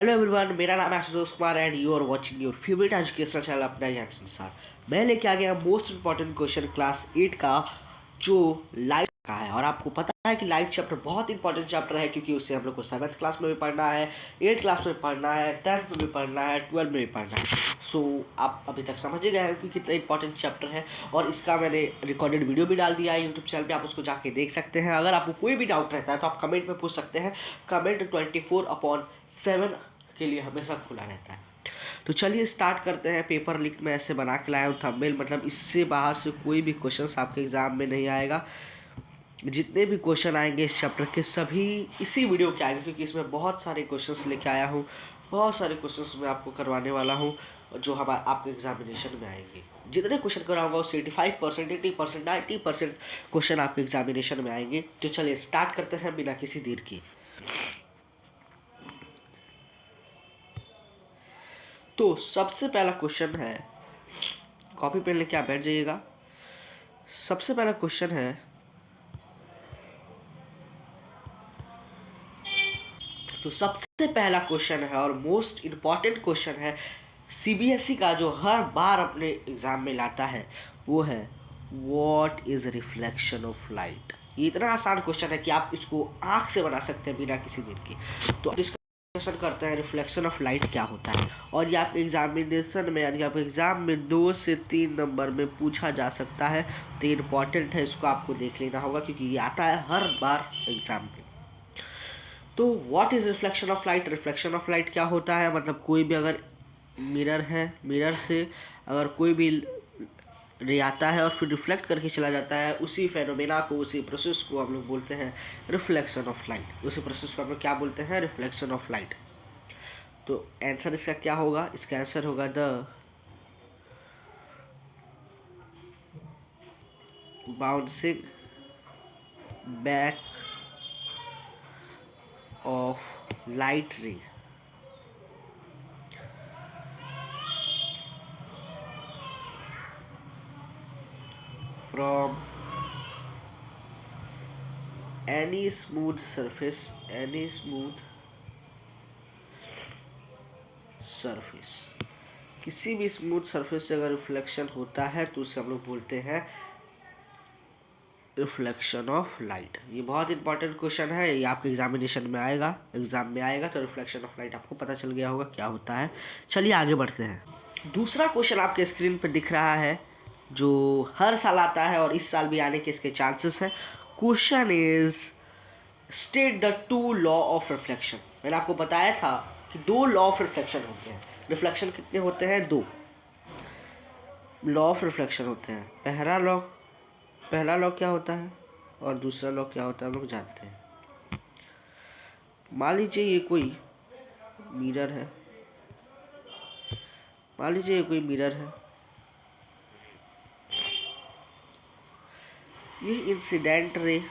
Hello everyone, मेरा नाम है Ashutosh Kumar and you are watching your favourite educational channel Apna Gyan संसार। मैं लेके आ गया मोस्ट इंपॉर्टेंट क्वेश्चन क्लास 8 का, जो लाइट का है। और आपको पता है कि लाइट चैप्टर बहुत इंपॉर्टेंट चैप्टर है, क्योंकि उससे हम लोग को 7th क्लास में भी पढ़ना है, 8th क्लास में पढ़ना है, 10th में भी पढ़ना है, 12th में भी पढ़ना है। सो आप अभी तक समझ ही गए हैं कि कितना इंपॉर्टेंट चैप्टर है। और इसका मैंने रिकॉर्डेड वीडियो भी डाल दिया है यूट्यूब चैनल पे, आप उसको जाके देख सकते हैं। अगर आपको कोई भी डाउट रहता है तो आप कमेंट में पूछ सकते हैं। कमेंट 24/7 के लिए हमेशा खुला रहता है। तो चलिए स्टार्ट करते हैं। पेपर लीक में ऐसे बना के लाया हूँ थंबनेल, मतलब इससे बाहर से कोई भी क्वेश्चन आपके एग्जाम में नहीं आएगा। जितने भी क्वेश्चन आएंगे इस चैप्टर के सभी इसी वीडियो के आएंगे, क्योंकि इसमें बहुत सारे क्वेश्चंस लेके आया हूँ। बहुत सारे क्वेश्चंस मैं आपको करवाने वाला हूँ जो हम आपके एग्जामिनेशन में आएंगे। जितने क्वेश्चन कराऊंगा वो 75%, 80%, 90% क्वेश्चन आपके एग्जामिनेशन में आएंगे। तो चलिए स्टार्ट करते हैं बिना किसी देर के। तो सबसे पहला क्वेश्चन है, कॉपी पेन लेके आप बैठ जाइएगा। सबसे पहला क्वेश्चन है, तो सबसे पहला क्वेश्चन है और मोस्ट इम्पॉर्टेंट क्वेश्चन है सीबीएसई का, जो हर बार अपने एग्जाम में लाता है, वो है what is reflection of light. ये इतना आसान क्वेश्चन है कि आप इसको आंख से बना सकते हैं बिना किसी देर के। तो डिस्कशन करते हैं रिफ्लेक्शन ऑफ लाइट क्या होता है। और ये आपके एग्जामिनेशन में, यानी आपके एग्जाम में 2 से 3 नंबर में पूछा जा सकता है। तो ये इंपॉर्टेंट है, इसको आपको देख लेना होगा क्योंकि ये आता है हर बार एग्जाम में। तो what is reflection of light. Reflection of light क्या होता है, मतलब कोई भी अगर मिरर है, मिरर से अगर कोई भी रे आता है और फिर रिफ्लेक्ट करके चला जाता है, उसी फेनोमेना को, उसी प्रोसेस को हम लोग बोलते हैं रिफ्लेक्शन ऑफ लाइट। उसी प्रोसेस को हम लोग क्या बोलते हैं, रिफ्लेक्शन ऑफ लाइट। तो आंसर इसका क्या होगा, इसका आंसर होगा the bouncing back of light रे from any smooth surface, any smooth surface। किसी भी स्मूथ सरफेस से अगर रिफ्लेक्शन होता है तो उसे हम लोग बोलते हैं रिफ्लेक्शन ऑफ लाइट। ये बहुत इंपॉर्टेंट क्वेश्चन है, ये आपके एग्जामिनेशन में आएगा, एग्जाम में आएगा। तो रिफ्लेक्शन ऑफ लाइट आपको पता चल गया होगा क्या होता है। चलिए आगे बढ़ते हैं। दूसरा क्वेश्चन आपके स्क्रीन पर दिख रहा है, जो हर साल आता है और इस साल भी आने के इसके चांसेस हैं। Question is state the 2 law of reflection. मैंने आपको बताया था कि 2 लॉ ऑफ रिफ्लेक्शन होते हैं। रिफ्लेक्शन कितने होते हैं, 2 लॉ ऑफ रिफ्लेक्शन होते हैं। पहला लॉ क्या होता है और दूसरा लॉ क्या होता है, हम लोग जानते हैं। मान लीजिए ये कोई मिरर है, मान लीजिए ये कोई मिरर है। ये इंसिडेंट रे,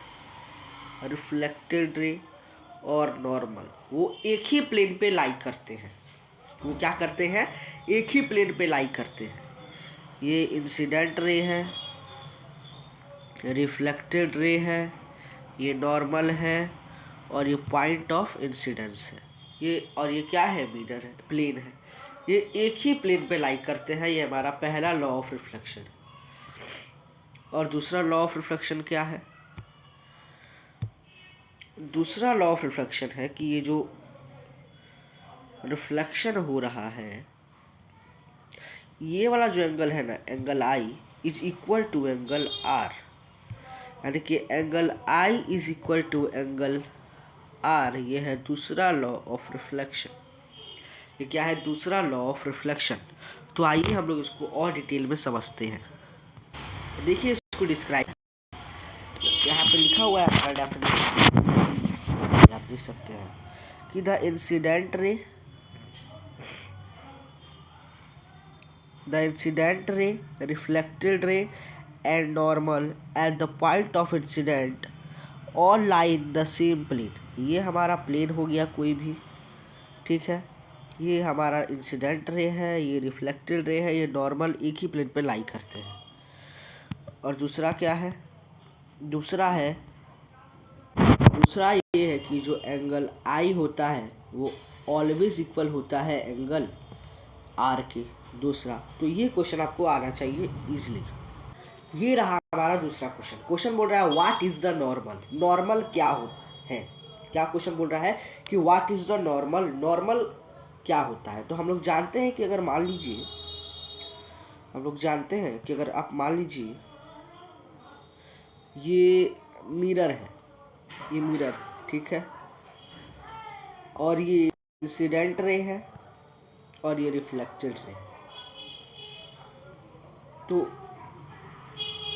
रिफ्लेक्टेड रे और नॉर्मल, वो एक ही प्लेन पे लाई करते हैं। वो क्या करते हैं, एक ही प्लेन पे लाई करते हैं। ये इंसिडेंट रे है, रिफ्लेक्टेड रे है, ये नॉर्मल है और ये पॉइंट ऑफ इंसिडेंस है। ये और ये क्या है, मिरर है, प्लेन है। ये एक ही प्लेन पे लाई करते हैं। ये हमारा पहला लॉ ऑफ रिफ्लेक्शन है। और दूसरा लॉ ऑफ रिफ्लेक्शन क्या है, दूसरा लॉ ऑफ रिफ्लेक्शन है कि ये जो रिफ्लेक्शन हो रहा है, ये वाला जो एंगल है ना, angle i is equal to angle r. यानी कि angle i is equal to angle r. ये है दूसरा लॉ ऑफ रिफ्लेक्शन। ये क्या है, दूसरा लॉ ऑफ रिफ्लेक्शन। तो आइए हम लोग इसको और डिटेल में समझते हैं। देखिए इसको डिस्क्राइब, यहाँ पे लिखा हुआ है हमारा डेफिनेशन, आप देख सकते हैं कि the incident ray, reflected ray and normal at the point of incident all lie in the same plane. ये हमारा प्लेन हो गया कोई भी, ठीक है। ये हमारा इंसिडेंट रे है, ये रिफ्लेक्टेड रे है, ये नॉर्मल एक ही प्लेन पे लाई करते हैं। और दूसरा क्या है, दूसरा ये है कि जो एंगल आई होता है वो ऑलवेज इक्वल होता है एंगल आर के? दूसरा, तो ये क्वेश्चन आपको आना चाहिए इजीली। ये रहा हमारा दूसरा क्वेश्चन। क्वेश्चन बोल रहा है what is the normal? Normal क्या है? क्या क्वेश्चन बोल रहा है कि what is the normal? Normal क्या होता है? तो हम लोग जानते हैं कि अगर मान लीजिए, हम लोग जानते हैं कि अगर आप मान लीजिए ये मिरर है, ये मिरर, ठीक है, और ये इंसिडेंट रे है और ये रिफ्लेक्टेड रे, तो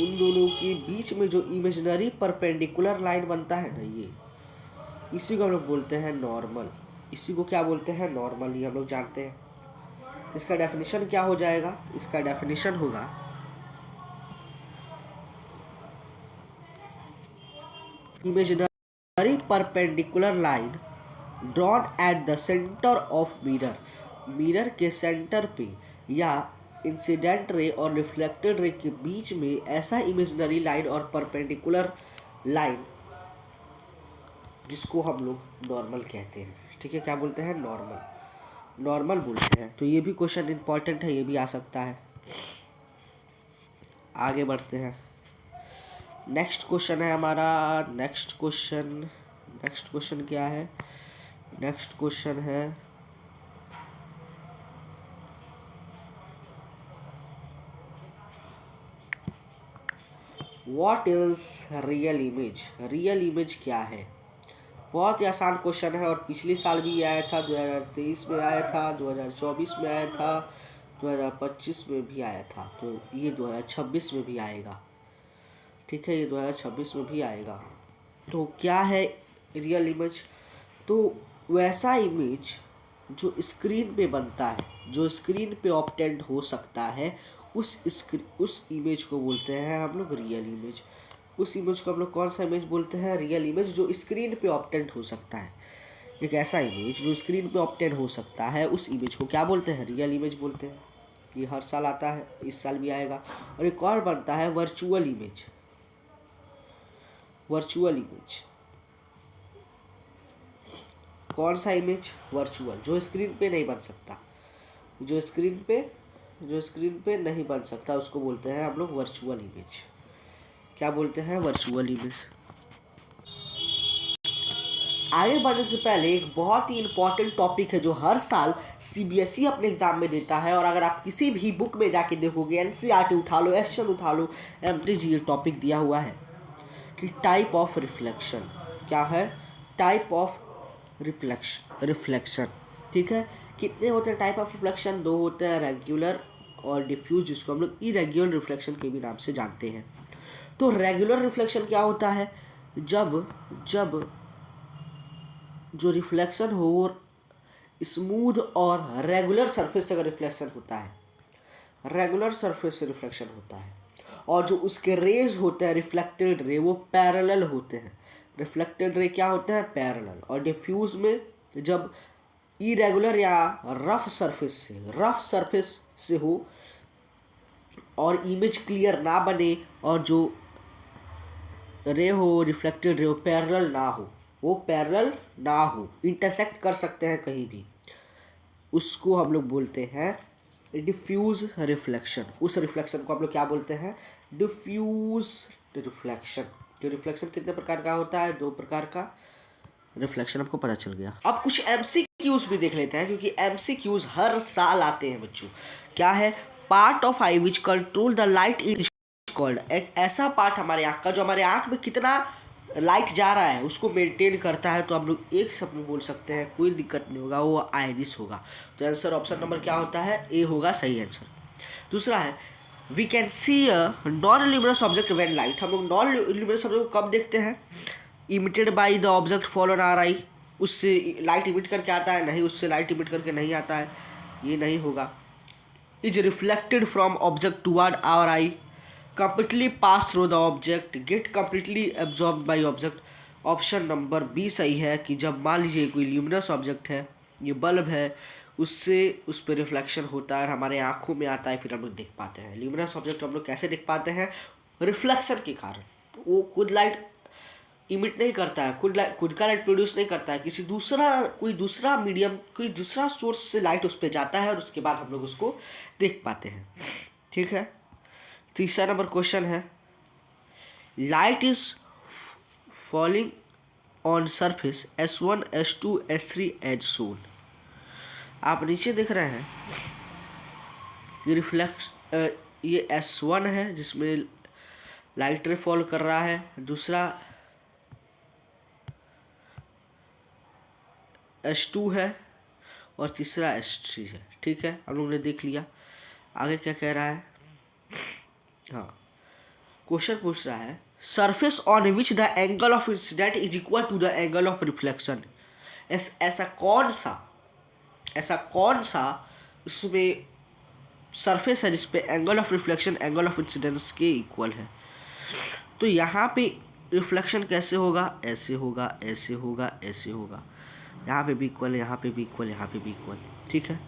उन दोनों के बीच में जो इमेजिनरी परपेंडिकुलर लाइन बनता है ना, ये इसी को हम लोग बोलते हैं नॉर्मल। इसी को क्या बोलते हैं? नॉर्मल। ये हम लोग जानते हैं। तो इसका डेफिनेशन क्या हो जाएगा? इसका डेफिनेशन होगा imaginary perpendicular line drawn at the centre of mirror. Mirror के सेंटर पे या इंसिडेंट रे और रिफ्लेक्टेड रे के बीच में ऐसा इमेजिनरी लाइन और परपेंडिकुलर लाइन जिसको हम लोग नॉर्मल कहते हैं। ठीक है, क्या बोलते हैं? नॉर्मल। नॉर्मल बोलते हैं। तो ये भी क्वेश्चन इंपॉर्टेंट है, ये भी आ सकता है। आगे बढ़ते हैं। नेक्स्ट क्वेश्चन है हमारा। नेक्स्ट क्वेश्चन क्या है? नेक्स्ट क्वेश्चन है what is real image? Real image क्या है? बहुत ही आसान क्वेश्चन है और पिछले साल भी आया था, 2023 में आया था, 2024 में आया था, 2025 में भी आया था, तो ये 2026 में भी आएगा। ठीक है, ये 2026 में भी आएगा। तो क्या है रियल इमेज? तो वैसा इमेज जो स्क्रीन पे बनता है, जो स्क्रीन पे ऑब्टेंड हो सकता है, उस इमेज को बोलते हैं हम लोग रियल इमेज। उस इमेज को हम लोग कौन सा इमेज बोलते हैं? Real image. जो स्क्रीन पे ऑब्टेंड हो सकता है, एक ऐसा इमेज जो स्क्रीन पे ऑब्टेंड हो सकता है, उस इमेज को क्या बोलते हैं? रियल इमेज बोलते हैं। ये हर साल आता है, इस साल भी आएगा। और एक और बनता है वर्चुअल इमेज। वर्चुअल इमेज कौन सा इमेज? वर्चुअल, जो स्क्रीन पे नहीं बन सकता, जो स्क्रीन पे नहीं बन सकता, उसको बोलते हैं हम लोग वर्चुअल इमेज। क्या बोलते हैं? Virtual image. आगे बढ़ने से पहले एक बहुत ही इंपॉर्टेंट टॉपिक है जो हर साल सीबीएसई अपने एग्जाम में देता है, और अगर आप किसी भी बुक में जाके देखोगे, एनसीईआरटी उठा लो, एसएन उठा लो, एमटीजी, ये टॉपिक दिया हुआ है कि टाइप ऑफ रिफ्लेक्शन। क्या है? Type of reflection. ठीक है, कितने होते हैं टाइप ऑफ रिफ्लेक्शन? 2 होते हैं, रेगुलर और डिफ्यूज, जिसको हम लोग इरेगुलर रिफ्लेक्शन के भी नाम से जानते हैं। तो रेगुलर रिफ्लेक्शन क्या होता है? जब जो रिफ्लेक्शन हो स्मूथ और रेगुलर सरफेस से अगर रिफ्लेक्शन होता है, रेगुलर सरफेस से रिफ्लेक्शन होता है, और जो उसके रेज होते हैं रिफ्लेक्टेड रे, वो पैरेलल होते हैं। रिफ्लेक्टेड रे क्या होते हैं? पैरेलल। और डिफ्यूज में जब इरेगुलर या रफ सरफेस से हो और इमेज क्लियर ना बने, और जो रे हो रिफ्लेक्टेड रे हो पैरेलल ना हो, वो पैरेलल ना हो, इंटरसेक्ट कर सकते हैं कहीं भी, उसको हम लोग बोलते हैं डिफ्यूज रिफ्लेक्शन। उस रिफ्लेक्शन को हम लोग क्या बोलते हैं? Diffuse reflection. जो रिफ्लेक्शन कितने प्रकार का होता है? 2 प्रकार का रिफ्लेक्शन आपको पता चल गया। अब कुछ एमसीक्यूज भी देख लेते हैं, क्योंकि एमसीक्यूज हर साल आते हैं बच्चों। क्या है? Part of eye which control the light is called. एक ऐसा पार्ट हमारे आँख का जो हमारे आँख में कितना लाइट जा रहा है उसको मेंटेन करता है, तो हम लोग एक शब्द में बोल सकते हैं, कोई दिक्कत नहीं होगा, वो आइरिस होगा। तो आंसर ऑप्शन नंबर क्या होता है? ए होगा सही आंसर। दूसरा है we can see a non luminous object when light. हम लोग नॉन ल्यूमिनस ऑब्जेक्ट को कब देखते हैं? Emitted by the object fall on our eye. उससे लाइट इमिट करके आता है? नहीं, उससे लाइट इमिट करके नहीं आता है, ये नहीं होगा। Is reflected from object toward our eye. Completely pass through the object. Get completely absorb by object. Option number B सही है कि जब मान लीजिए कोई ल्यूमिनस ऑब्जेक्ट है, ये बल्ब है, उससे उस पर रिफ्लेक्शन होता है और हमारे आंखों में आता है, फिर हम लोग देख पाते हैं। ल्यूमिनस ऑब्जेक्ट हम लोग कैसे देख पाते हैं? रिफ्लेक्शन के कारण। वो खुद लाइट इमिट नहीं करता है, खुद का लाइट प्रोड्यूस नहीं करता है, कोई दूसरा मीडियम, कोई दूसरा सोर्स से लाइट उस पर जाता है और उसके बाद हम लोग उसको देख पाते हैं। ठीक है, तीसरा नंबर क्वेश्चन है, light is falling on surface S1 S2 S3 as shown. आप नीचे देख रहे हैं कि ये S1 है जिसमें लाइट रे फॉल कर रहा है, दूसरा S2 है और तीसरा S3 है। ठीक है, हम लोग ने देख लिया। आगे क्या कह रहा है, हाँ क्वेश्चन पूछ रहा है, surface on which the angle of incident is equal to the angle of reflection. ऐसा कौन सा उसमें सरफेस है जिसपे angle of reflection angle of incidence के इक्वल है। तो यहाँ पे रिफ्लेक्शन कैसे होगा, ऐसे होगा, ऐसे होगा, ऐसे होगा, यहाँ पे भी इक्वल, यहाँ पे भी इक्वल, यहाँ पे भी इक्वल। ठीक है,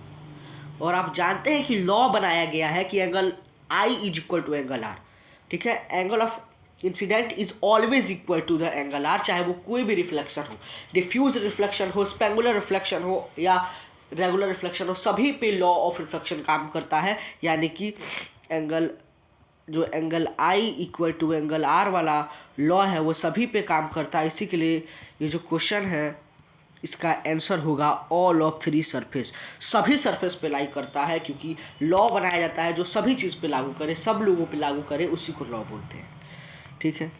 और आप जानते हैं कि लॉ बनाया गया है कि angle i is equal to angle r. ठीक है, angle of incident is always equal to the angle r, चाहे वो कोई भी रिफ्लेक्शन हो, डिफ्यूज रिफ्लेक्शन हो, स्पेंगुलर रिफ्लेक्शन हो या रेगुलर रिफ्लेक्शन हो, सभी पे लॉ ऑफ रिफ्लेक्शन काम करता है। यानी कि angle i equal to angle r वाला लॉ है वो सभी पे काम करता है। इसी के लिए ये जो क्वेश्चन है इसका आंसर होगा ऑल ऑफ थ्री सरफेस, सभी सरफेस पे लाई करता है, क्योंकि लॉ बनाया जाता है जो सभी चीज़ पे लागू करे, सब लोगों पे लागू करे, उसी को लॉ बोलते हैं। ठीक है,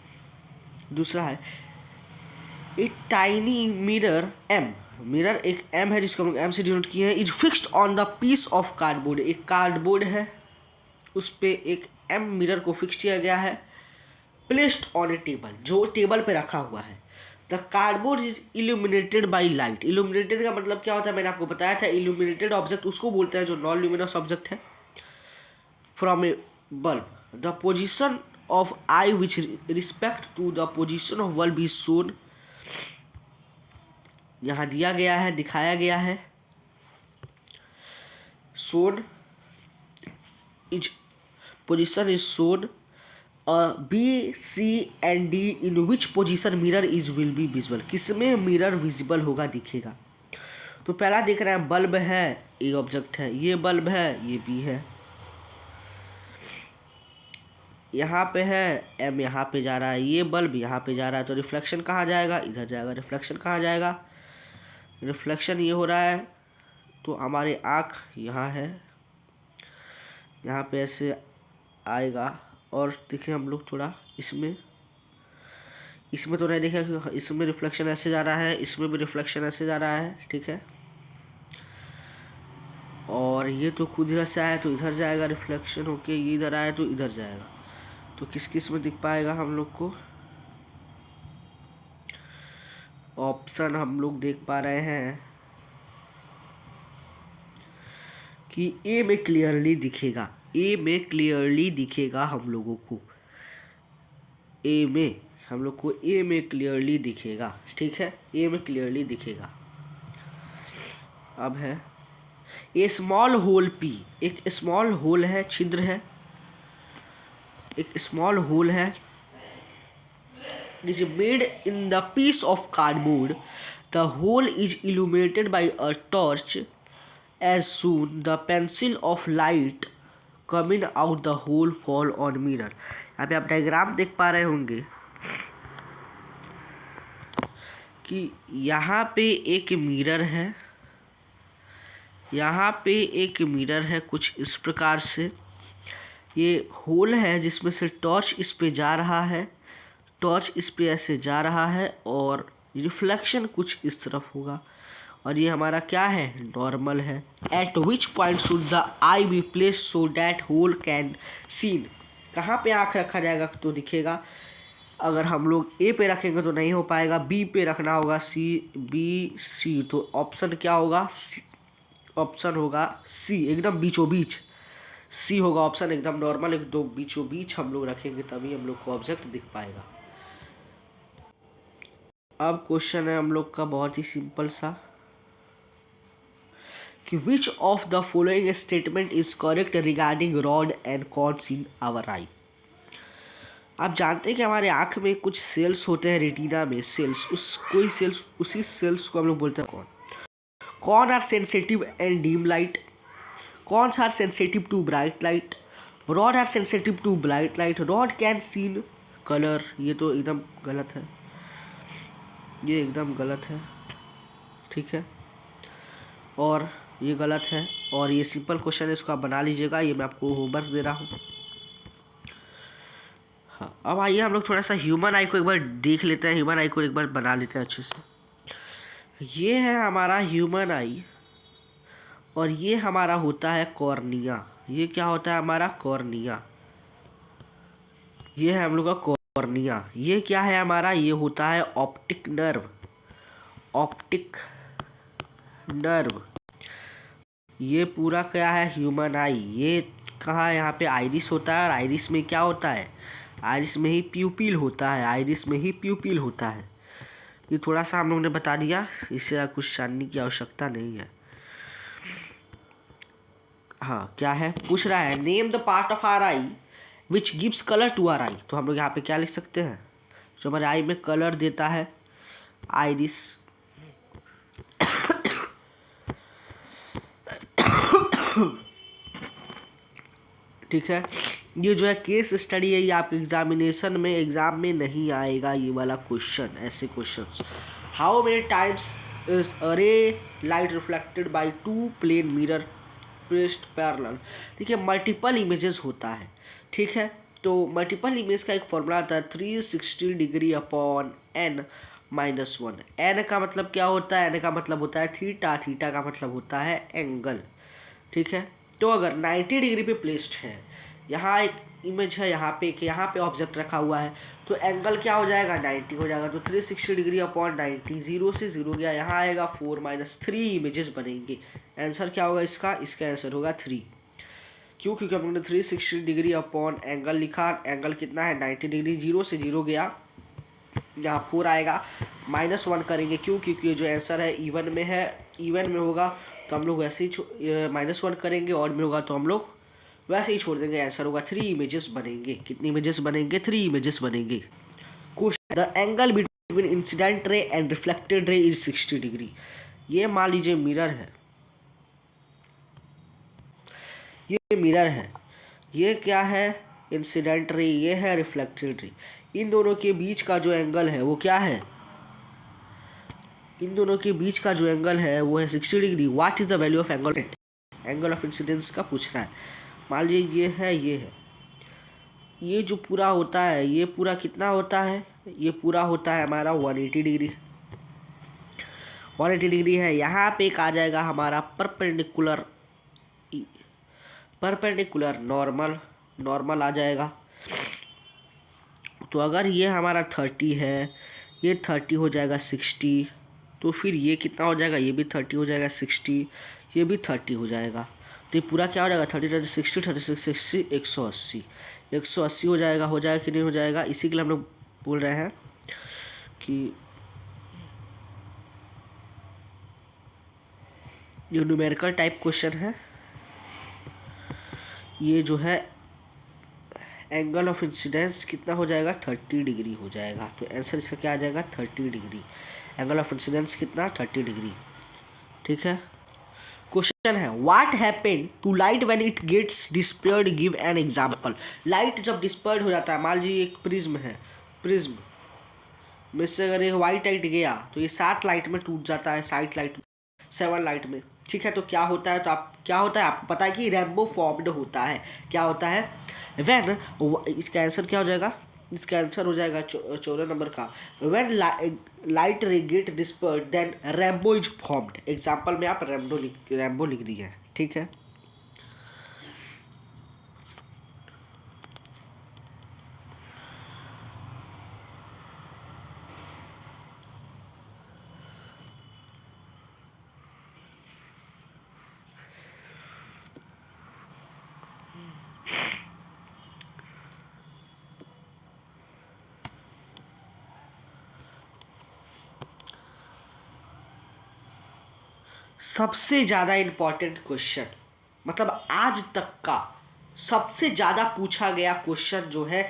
दूसरा है a tiny mirror M, mirror एक एम है जिसको हम लोग एम से डिनोट किए हैं, is fixed on the piece of cardboard. एक कार्डबोर्ड है उस पर एक एम मिरर को फिक्स किया गया है, प्लेस्ड ऑन ए टेबल, जो टेबल पे रखा हुआ है। The cardboard is illuminated by light. Illuminated का मतलब क्या होता है, मैंने आपको बताया था। इल्यूमिनेटेड ऑब्जेक्ट उसको बोलते हैं जो नॉन ल्यूमिनस ऑब्जेक्ट है, from a bulb. The position of eye which respect to the position of bulb is shown. यहाँ दिया गया है, दिखाया गया है, shown is position is shown B, C and D in which position mirror is will be visible। किसमें mirror visible होगा, दिखेगा। तो पहला देख रहे हैं बल्ब है, ए ऑब्जेक्ट है, ये बल्ब है, ये बी है, यहाँ पे है एम, यहाँ पे जा रहा है, ये बल्ब यहाँ पे जा रहा है, तो रिफ्लेक्शन कहाँ जाएगा, इधर जाएगा। रिफ्लेक्शन कहाँ जाएगा, रिफ्लेक्शन ये हो रहा है, तो हमारी आँख यहाँ है, यहाँ पे ऐसे आएगा। और देखिए हम लोग थोड़ा इसमें तो नहीं देखा कि इसमें रिफ्लेक्शन ऐसे जा रहा है, इसमें भी रिफ्लेक्शन ऐसे जा रहा है। ठीक है, और ये तो खुद इधर से आया तो इधर जाएगा रिफ्लेक्शन होके, ये इधर आया तो इधर जाएगा। तो किस किस में दिख पाएगा हम लोग को, ऑप्शन हम लोग देख पा रहे हैं कि ए में क्लियरली दिखेगा, ए में क्लियरली दिखेगा हम लोगों को, ए में हम लोग को ए में क्लियरली दिखेगा। ठीक है, ए में क्लियरली दिखेगा। अब है ए स्मॉल होल पी, एक स्मॉल होल है, छिद्र है, एक स्मॉल होल है, is made in the piece of cardboard. The hole is illuminated by a torch as soon the pencil of light coming out the hole fall on mirror. यहाँ पे आप diagram देख पा रहे होंगे कि यहाँ पे एक मिरर है, यहाँ पे एक मिरर है, कुछ इस प्रकार से ये होल है जिसमें से टॉर्च इस पे जा रहा है, टॉर्च इस पे ऐसे जा रहा है और रिफ्लेक्शन कुछ इस तरफ होगा। और ये हमारा क्या है, नॉर्मल है। At which point should the eye be place so that hole can seen. कहाँ पे आँख रखा जाएगा तो दिखेगा। अगर हम लोग ए पे रखेंगे तो नहीं हो पाएगा, बी पे रखना होगा, सी बी सी, तो ऑप्शन क्या होगा, ऑप्शन होगा सी, एकदम बीचों बीच सी होगा ऑप्शन, एकदम नॉर्मल, एकदम बीचों बीच हम लोग रखेंगे तभी हम लोग को ऑब्जेक्ट दिख पाएगा। अब क्वेश्चन है हम लोग का बहुत ही सिंपल सा कि which of the following statement is correct regarding rod and cords in our eye. आप जानते हैं कि हमारे आँख में कुछ सेल्स होते हैं, रेटिना में सेल्स, उस कोई सेल्स, उसी सेल्स को हम लोग बोलते हैं कौन? कौन are sensitive and dim light? कौन are sensitive to bright light? Rod are sensitive to bright light, rod can seen colour. ये तो एकदम गलत है, ये एकदम गलत है, ठीक है, और ये गलत है, और ये सिंपल क्वेश्चन है, इसको आप बना लीजिएगा, ये मैं आपको होमवर्क दे रहा हूँ। हाँ, अब आइए हम लोग थोड़ा सा ह्यूमन आई को एक बार देख लेते हैं, ह्यूमन आई को एक बार बना लेते हैं अच्छे से। ये है हमारा ह्यूमन आई, और ये हमारा होता है कॉर्निया। ये क्या होता है? हमारा कॉर्निया। ये है हम लोग का कॉर्निया। ये क्या है हमारा? ये होता है ऑप्टिक नर्व। ऑप्टिक नर्व, ये पूरा क्या है? ह्यूमन आई। ये कहाँ? यहाँ पे आइरिस होता है, और आइरिस में क्या होता है? आइरिस में ही प्यूपिल होता है, आइरिस में ही प्यूपिल होता है। ये थोड़ा सा हम लोग ने बता दिया, इससे कुछ जानने की आवश्यकता नहीं है। हाँ, क्या है? पूछ रहा है name the part of our eye which gives colour to our eye. तो हम लोग यहाँ पे क्या लिख सकते हैं? जो हमारे आई में कलर देता है, आइरिस। ठीक है, ये जो है केस स्टडी है, ये आपके एग्जामिनेशन में, एग्जाम में नहीं आएगा ये वाला क्वेश्चन, ऐसे questions. How many times is a ray light reflected by two plane mirror placed parallel? ठीक है, मल्टीपल इमेजेस होता है, ठीक है। तो मल्टीपल इमेज का एक फॉर्मूला आता है 360 degree upon n minus 1। n का मतलब क्या होता है? n का मतलब होता है थीटा, थीटा का मतलब होता है एंगल, ठीक है। तो अगर 90 डिग्री पे प्लेस्ड है, यहाँ एक इमेज है, यहाँ पे ऑब्जेक्ट रखा हुआ है, तो एंगल क्या हो जाएगा? 90 हो जाएगा। तो 360 डिग्री अपॉन 90, 0 से 0 गया, यहाँ आएगा 4 माइनस 3 इमेजेस बनेंगे। आंसर क्या होगा इसका? इसका आंसर होगा 3। क्यों? क्योंकि हम लोगों ने 360 डिग्री अपॉन एंगल लिखा, एंगल कितना है? 90 डिग्री, 0 से 0 गया, यहाँ 4 आएगा, माइनस 1 करेंगे। क्यों? क्योंकि जो आंसर है इवन में है, इवन में होगा तो हम लोग वैसे ही माइनस 1 करेंगे, ऑड में होगा तो हम लोग वैसे ही छोड़ देंगे। आंसर होगा 3 इमेजेस बनेंगे। कितनी इमेजेस बनेंगे? 3 इमेजेस बनेंगे। Question, the angle between incident ray and reflected ray is 60 degree. ये मान लीजिए मिरर है, ये मिरर है, ये क्या है? इंसिडेंट रे, ये है रिफ्लेक्टेड रे। इन दोनों के बीच का जो एंगल है वो क्या है? इन दोनों के बीच का जो एंगल है वो है 60 degree. What is the value of angle? Angle of incidence का पूछ रहा है। मान लीजिए ये है, ये है, ये जो पूरा होता है, ये पूरा कितना होता है? ये पूरा होता है हमारा 180 डिग्री। 180 डिग्री है। यहाँ पे एक आ जाएगा हमारा परपेंडिकुलर, परपेंडिकुलर नॉर्मल, नॉर्मल आ जाएगा। तो अगर ये हमारा 30 है, ये 30 हो जाएगा 60, तो फिर ये कितना हो जाएगा? ये भी 30 हो जाएगा 60, ये भी 30 हो जाएगा। तो ये पूरा क्या हो जाएगा? 30 30 60 36 60 180, 180 हो जाएगा। हो जाएगा कि नहीं हो जाएगा? इसी के लिए हम लोग बोल रहे हैं कि जो न्यूमेरिकल टाइप क्वेश्चन है, ये जो है एंगल ऑफ इंसिडेंस कितना हो जाएगा? 30 डिग्री हो जाएगा। तो आंसर इसका क्या आ जाएगा? 30 डिग्री। एंगल ऑफ इंसिडेंस कितना? 30 डिग्री, ठीक है। क्वेश्चन है what happen to light when it gets dispersed, give an example. Light जब डिस्पर्ड हो जाता है, मान लीजिए एक प्रिज्म है, प्रिज्म में से अगर ये व्हाइट लाइट गया तो ये 7 लाइट में टूट जाता है, 7 लाइट, 7 लाइट में, ठीक है। तो क्या होता है? तो आप क्या होता है? आपको पता है कि रेनबो फॉर्म्ड होता है। क्या होता है? व्हेन, इसका आंसर क्या हो जाएगा? इसका आंसर हो जाएगा 14 नंबर का, when light ray get dispersed then rainbow is formed. Example में आप रेनबो लिख दिए हैं, ठीक है। सबसे ज़्यादा इम्पोर्टेंट क्वेश्चन, मतलब आज तक का सबसे ज़्यादा पूछा गया क्वेश्चन जो है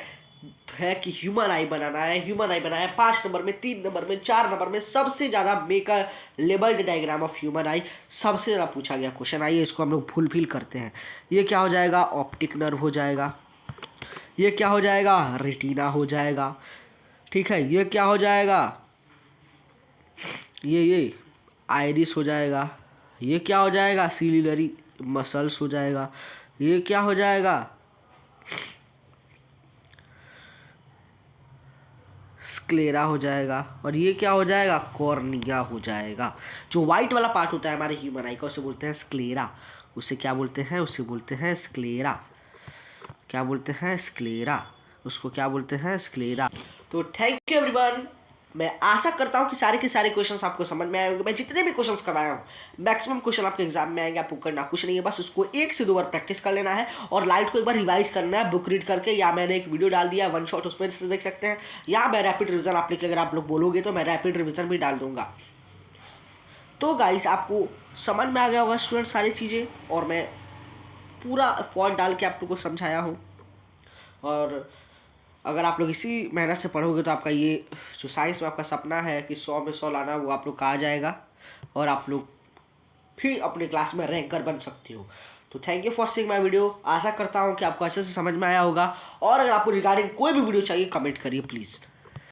है कि ह्यूमन आई बनाना है, ह्यूमन आई बनाया है 5 नंबर में, 3 नंबर में, 4 नंबर में, सबसे ज़्यादा make a labelled diagram of human आई सबसे ज़्यादा पूछा गया क्वेश्चन। आइए इसको हम लोग फुलफिल करते हैं। ये क्या हो जाएगा, ऑप्टिक नर्व हो जाएगा। ये क्या हो जाएगा, रेटिना हो जाएगा। ठीक है, ये क्या हो जाएगा, ये आइरिस हो जाएगा। ये क्या हो जाएगा, सिलिलरी मसल्स हो जाएगा। ये क्या हो जाएगा, स्क्लेरा हो जाएगा। और ये क्या हो जाएगा, कॉर्निया हो जाएगा। जो वाइट वाला पार्ट होता है हमारे ह्यूमन आई का उसे बोलते हैं स्क्लेरा। उसे क्या बोलते हैं, उसे बोलते हैं स्क्लेरा। क्या बोलते हैं, स्क्लेरा। उसको क्या बोलते हैं, स्क्लेरा। तो थैंक यू एवरीवन। मैं आशा करता हूँ कि सारे के सारे क्वेश्चंस आपको समझ में आए होंगे। मैं जितने भी क्वेश्चंस करवाया हूँ मैक्सिमम क्वेश्चन आपके एग्जाम में आएंगे। आपको करना कुछ नहीं है, बस उसको 1 से 2 बार प्रैक्टिस कर लेना है और लाइट को एक बार रिवाइज करना है बुक रीड करके, या मैंने एक वीडियो डाल दिया वन शॉट, उसमें से देख सकते हैं। या मैं रैपिड रिविजन आप लिख, अगर आप लोग बोलोगे तो मैं रैपिड रिविजन भी डाल दूंगा। तो गाइस आपको समझ में आ गया होगा स्टूडेंट सारी चीज़ें, और मैं पूरा फॉर्ट डाल के आप लोग को समझाया हूँ। और अगर आप लोग इसी मेहनत से पढ़ोगे तो आपका ये जो साइंस में आपका सपना है कि 100 में 100 लाना, वो आप लोग का आ जाएगा और आप लोग फिर अपने क्लास में रैंकर बन सकते हो। तो thank you for seeing my video. आशा करता हूँ कि आपको अच्छे से समझ में आया होगा, और अगर आपको रिगार्डिंग कोई भी वीडियो चाहिए कमेंट करिए प्लीज़।